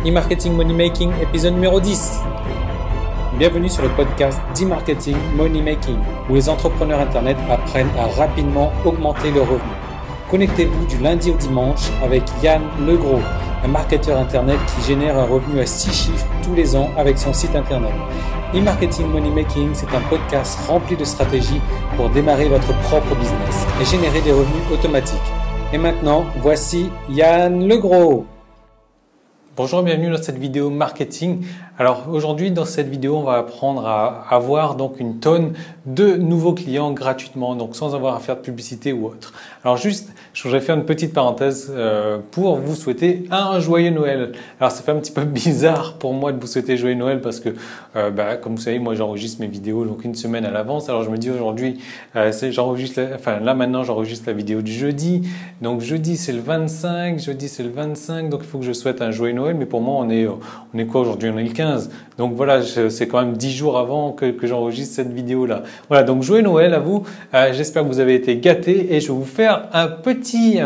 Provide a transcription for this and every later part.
E-Marketing Money Making, épisode numéro 10. Bienvenue sur le podcast d'E-Marketing Money Making, où les entrepreneurs Internet apprennent à rapidement augmenter leurs revenus. Connectez-vous du lundi au dimanche avec Yann Legros, un marketeur Internet qui génère un revenu à 6 chiffres tous les ans avec son site Internet. E-Marketing Money Making, c'est un podcast rempli de stratégies pour démarrer votre propre business et générer des revenus automatiques. Et maintenant, voici Yann Legros. Bonjour, bienvenue dans cette vidéo marketing. Alors aujourd'hui dans cette vidéo on va apprendre à avoir donc une tonne de nouveaux clients gratuitement, donc sans avoir à faire de publicité ou autre. Alors juste, je voudrais faire une petite parenthèse pour vous souhaiter un joyeux Noël. Alors ça fait un petit peu bizarre pour moi de vous souhaiter joyeux Noël parce que comme vous savez moi j'enregistre mes vidéos donc une semaine à l'avance. Alors je me dis aujourd'hui maintenant j'enregistre la vidéo du jeudi. Donc jeudi c'est le 25, donc il faut que je souhaite un joyeux Noël, mais pour moi on est quoi aujourd'hui? On est le 15. Donc voilà, c'est quand même 10 jours avant que j'enregistre cette vidéo-là. Voilà, donc joyeux Noël à vous. J'espère que vous avez été gâtés et je vais vous faire un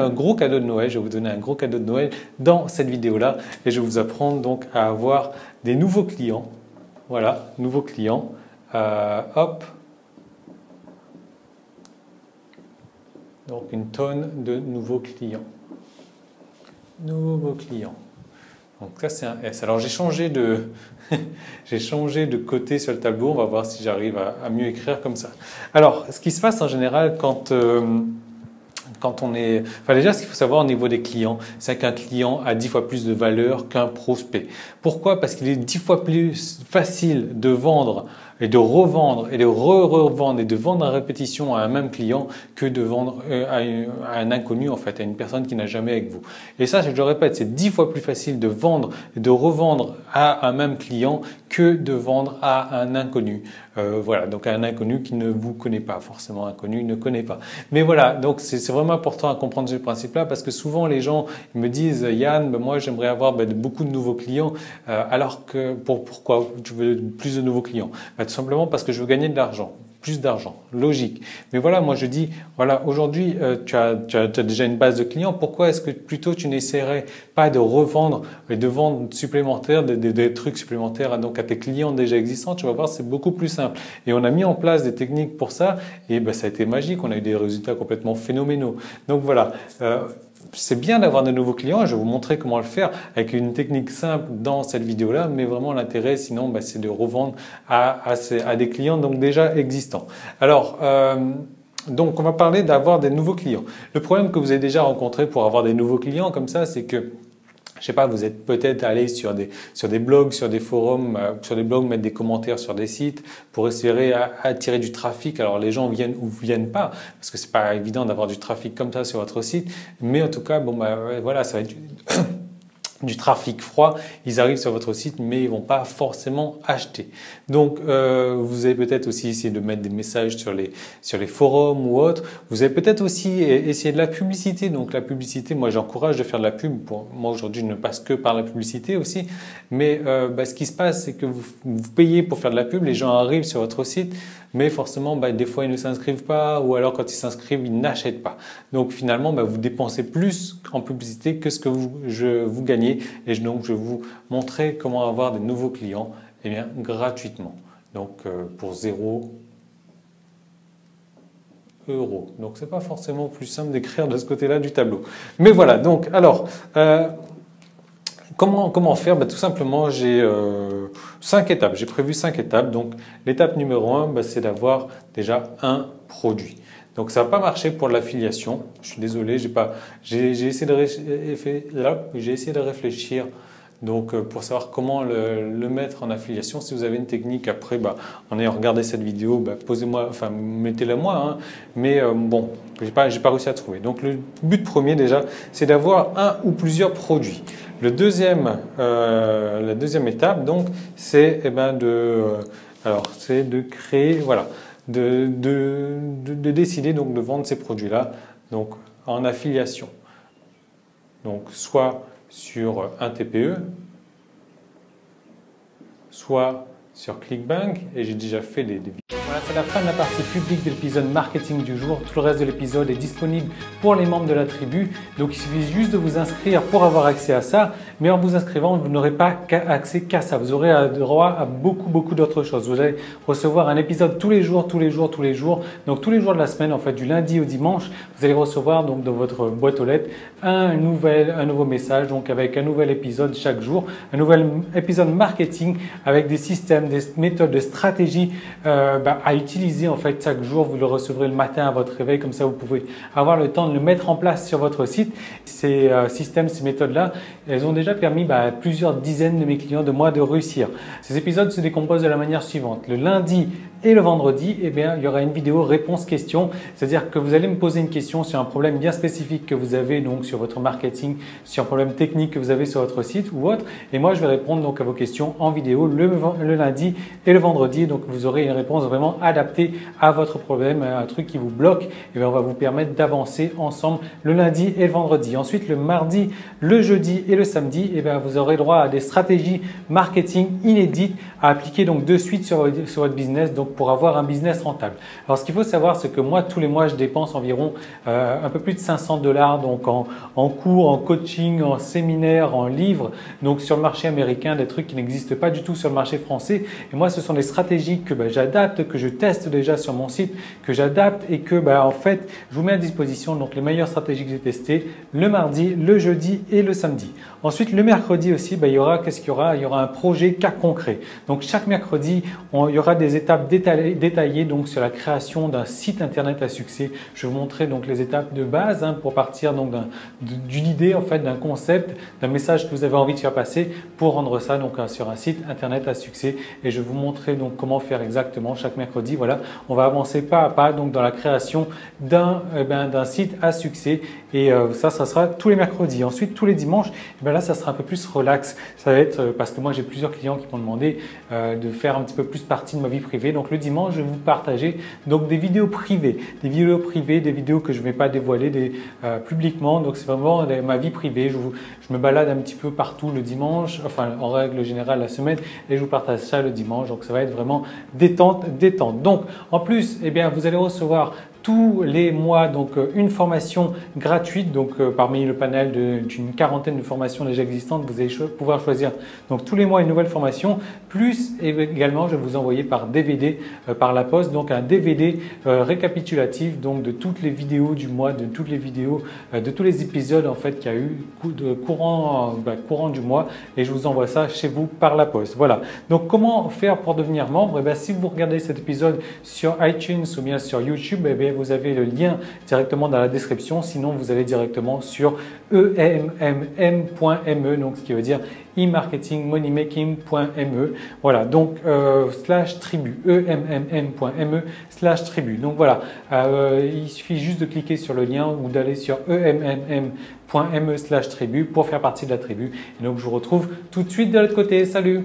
gros cadeau de Noël. Je vais vous donner un gros cadeau de Noël dans cette vidéo-là et je vais vous apprendre donc à avoir des nouveaux clients. Voilà, nouveaux clients. Hop. Donc une tonne de nouveaux clients. Nouveaux clients. Donc ça c'est un S. Alors j'ai changé de côté sur le tableau. On va voir si j'arrive à mieux écrire comme ça. Alors ce qui se passe en général quand on est... Enfin déjà ce qu'il faut savoir au niveau des clients, c'est qu'un client a 10 fois plus de valeur qu'un prospect. Pourquoi? Parce qu'il est 10 fois plus facile de vendre et de revendre et de revendre et de vendre à répétition à un même client que de vendre à un inconnu en fait, à une personne qui n'a jamais avec vous. Et ça, je le répète, c'est 10 fois plus facile de vendre et de revendre à un même client que de vendre à un inconnu. Voilà, donc à un inconnu qui ne vous connaît pas, forcément inconnu ne connaît pas. Mais voilà, donc c'est vraiment important à comprendre ce principe-là parce que souvent les gens me disent Yann, moi j'aimerais avoir beaucoup de nouveaux clients, alors que pourquoi tu veux plus de nouveaux clients? Tout simplement parce que je veux gagner de l'argent, plus d'argent, logique. Mais voilà, moi je dis, voilà, aujourd'hui tu as déjà une base de clients, pourquoi est-ce que plutôt tu n'essaierais pas de revendre et de vendre supplémentaires, des trucs supplémentaires à tes clients déjà existants? Tu vas voir, c'est beaucoup plus simple. Et on a mis en place des techniques pour ça et ça a été magique, on a eu des résultats complètement phénoménaux. Donc voilà. C'est bien d'avoir de nouveaux clients, je vais vous montrer comment le faire avec une technique simple dans cette vidéo-là, mais vraiment l'intérêt sinon c'est de revendre à des clients donc déjà existants. Alors, donc on va parler d'avoir des nouveaux clients. Le problème que vous avez déjà rencontré pour avoir des nouveaux clients comme ça, c'est que je sais pas, vous êtes peut-être allé sur des blogs, sur des forums, sur des blogs, mettre des commentaires sur des sites pour essayer attirer du trafic. Alors les gens viennent ou viennent pas, parce que c'est pas évident d'avoir du trafic comme ça sur votre site. Mais en tout cas, voilà, ça va être du trafic froid, ils arrivent sur votre site mais ils vont pas forcément acheter. Donc vous avez peut-être aussi essayé de mettre des messages sur les forums ou autres. Vous avez peut-être aussi essayé de la publicité. Donc la publicité, moi j'encourage de faire de la pub. Moi aujourd'hui je ne passe que par la publicité aussi. Mais ce qui se passe c'est que vous payez pour faire de la pub, les gens arrivent sur votre site mais forcément des fois ils ne s'inscrivent pas ou alors quand ils s'inscrivent ils n'achètent pas. Donc finalement vous dépensez plus en publicité que ce que vous gagnez. Et donc je vais vous montrer comment avoir des nouveaux clients gratuitement. Donc pour 0 €. Donc c'est pas forcément plus simple d'écrire de ce côté-là du tableau. Mais voilà, donc alors comment faire? Tout simplement, j'ai 5 étapes. J'ai prévu 5 étapes. Donc l'étape numéro 1, c'est d'avoir déjà un produit. Donc ça n'a pas marché pour l'affiliation. Je suis désolé, j'ai essayé de réfléchir donc pour savoir comment le mettre en affiliation. Si vous avez une technique après, en ayant regardé cette vidéo, posez-moi, mettez-la moi. Hein. Mais j'ai pas réussi à trouver. Donc le but premier déjà, c'est d'avoir un ou plusieurs produits. La deuxième étape, donc, c'est de créer, voilà. De décider donc de vendre ces produits-là donc en affiliation. Donc soit sur un TPE, soit sur ClickBank et j'ai déjà fait des vidéos. Voilà, c'est la fin de la partie publique de l'épisode marketing du jour. Tout le reste de l'épisode est disponible pour les membres de la tribu. Donc il suffit juste de vous inscrire pour avoir accès à ça. Mais en vous inscrivant, vous n'aurez pas accès qu'à ça. Vous aurez droit à beaucoup d'autres choses. Vous allez recevoir un épisode tous les jours. Donc tous les jours de la semaine, en fait, du lundi au dimanche, vous allez recevoir donc dans votre boîte aux lettres un nouveau message, donc avec un nouvel épisode chaque jour, un nouvel épisode marketing avec des systèmes, des méthodes, de stratégies à utiliser en fait chaque jour. Vous le recevrez le matin à votre réveil, comme ça vous pouvez avoir le temps de le mettre en place sur votre site. Ces systèmes, ces méthodes-là, elles ont déjà permis à plusieurs dizaines de mes clients de moi de réussir. Ces épisodes se décomposent de la manière suivante. Le lundi et le vendredi, il y aura une vidéo réponse-question, c'est-à-dire que vous allez me poser une question sur un problème bien spécifique que vous avez donc sur votre marketing, sur un problème technique que vous avez sur votre site ou autre, et moi je vais répondre donc à vos questions en vidéo le lundi et le vendredi. Donc vous aurez une réponse vraiment adaptée à votre problème, un truc qui vous bloque, et on va vous permettre d'avancer ensemble le lundi et le vendredi. Ensuite, le mardi, le jeudi et le samedi, vous aurez droit à des stratégies marketing inédites à appliquer donc de suite sur votre business, donc pour avoir un business rentable. Alors ce qu'il faut savoir, c'est que moi tous les mois je dépense environ un peu plus de 500 $ donc en cours, en coaching, en séminaire, en livres, donc sur le marché américain, des trucs qui n'existent pas du tout sur le marché français. Et moi ce sont des stratégies que j'adapte, que je teste déjà sur mon site, que j'adapte et que en fait je vous mets à disposition donc les meilleures stratégies que j'ai testées le mardi, le jeudi et le samedi. Ensuite le mercredi aussi, il y aura un projet cas concret. Donc chaque mercredi il y aura des étapes détaillées donc sur la création d'un site internet à succès. Je vais vous montrer donc les étapes de base pour partir donc d'une idée en fait, d'un concept, d'un message que vous avez envie de faire passer pour rendre ça donc sur un site internet à succès. Et je vais vous montrer donc comment faire exactement chaque mercredi. Voilà, on va avancer pas à pas donc dans la création d'un site à succès. Et ça sera tous les mercredis. Ensuite, tous les dimanches, là, ça sera un peu plus relax. Ça va être parce que moi, j'ai plusieurs clients qui m'ont demandé de faire un petit peu plus partie de ma vie privée. Donc, le dimanche, je vais vous partager donc des vidéos privées, des vidéos que je ne vais pas dévoiler publiquement. Donc, c'est vraiment ma vie privée. Je me balade un petit peu partout le dimanche, enfin, en règle générale la semaine, et je vous partage ça le dimanche. Donc, ça va être vraiment détente. Donc, en plus, vous allez recevoir tous les mois donc une formation gratuite donc parmi le panel d'une quarantaine de formations déjà existantes. Vous allez pouvoir choisir donc tous les mois une nouvelle formation, plus également je vais vous envoyer par DVD par la poste donc un DVD récapitulatif donc de toutes les vidéos du mois, de toutes les vidéos de tous les épisodes en fait qu'il y a eu courant du mois, et je vous envoie ça chez vous par la poste. Voilà, donc comment faire pour devenir membre? Si vous regardez cet épisode sur iTunes ou bien sur YouTube, vous avez le lien directement dans la description. Sinon, vous allez directement sur emmm.me, donc ce qui veut dire e-marketing-moneymaking.me. Voilà, donc /tribu, emmm.me/tribu. Donc voilà, il suffit juste de cliquer sur le lien ou d'aller sur emmm.me/tribu pour faire partie de la tribu. Et donc, je vous retrouve tout de suite de l'autre côté. Salut!